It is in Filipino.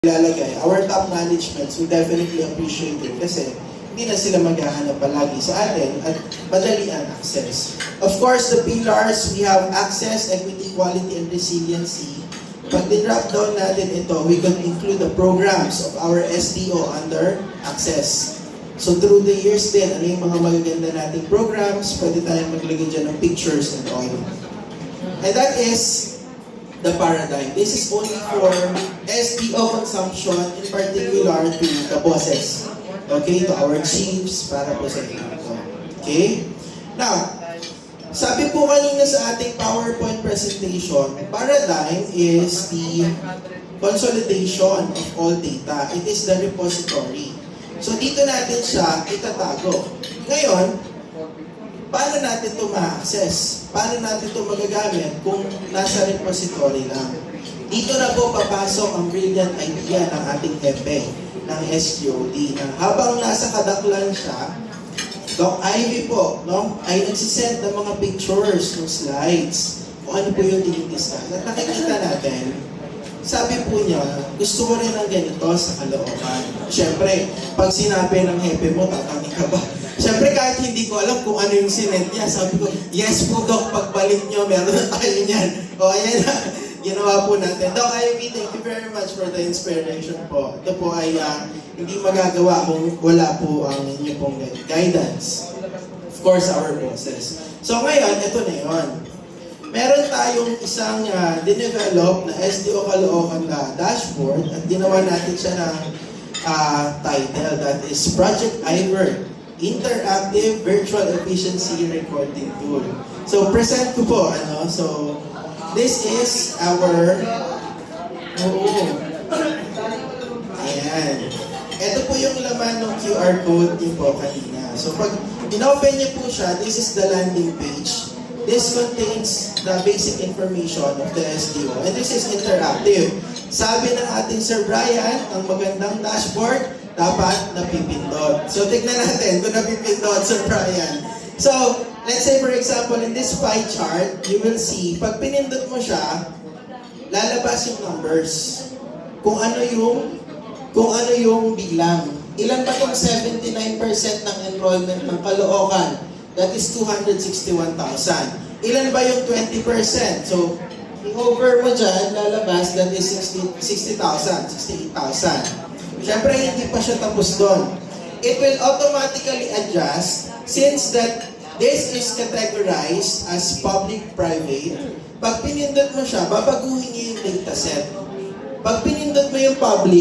ilalagay, our top managements will definitely appreciate it kasi hindi na sila maghahanap palagi sa atin at madali ang access. Of course, the pillars, we have access, equity, quality, and resiliency. Pag din-drop down natin ito, we can include the programs of our SDO under access. So through the years din, ano yung mga magaganda nating programs, pwede tayong maglagay dyan ng pictures and all. And that is the paradigm. This is only for SDO consumption, in particular to the bosses. Okay, to our chiefs, para po sa inyo. Okay? Now, sabi po kanina sa ating PowerPoint presentation, paradigm is the consolidation of all data. It is the repository. So dito natin siya itatago. Ngayon, paano natin ito ma-access? Paano natin ito magagamit kung nasa repository lang? Dito na po papasok ang brilliant idea ng ating hepe ng SGOD na habang nasa kadaklan siya, Doc Ivy po, no, ay nagsisend ng mga pictures ng slides kung ano po yung tinitiskan. At nakikita natin, sabi po niya, gusto ko rin ng ganito sa Caloocan. Siyempre, pag sinabi ng hepe mo, tatangin ka ba? Siyempre, kahit hindi ko alam kung ano yung sinend niya, sabi ko, yes po, Doc, pagbalik nyo, meron na tayo niyan. O, ayan na, ginawa po natin. Doc Ivy, thank you very much for the inspiration po. Ito po ay hindi magagawa kung wala po ang inyo pong guidance. Of course, our bosses. So ngayon, ito na yun. Meron tayong isang dinevelop na SDO Caloocan dashboard at ginawa natin siya ng title, that is Project IVER, Interactive Virtual Efficiency Recording Tool. So present ko po, so this is our, ayan. Ito po yung laman ng QR code niyo po kanina. So pag in-open niyo po siya, this is the landing page. This contains the basic information of the SDO. And this is interactive. Sabi ng ating Sir Brian, ang magandang dashboard, dapat napipindot. So tignan natin kung napipindot, Sir Brian. So, let's say for example, in this pie chart, you will see, pag pinindot mo siya, lalabas yung numbers. Kung ano yung bilang. Ilan ba itong 79% ng enrollment ng Caloocan? That is 261,000. Ilan ba yung 20%? So, i-over mo dyan, lalabas, that is 60,000, 68,000. Siyempre, hindi pa siya tapos doon. It will automatically adjust since that this is categorized as public-private. Pag pinindot mo siya, babaguhin niyo yung dataset. Pag pinindot mo yung public,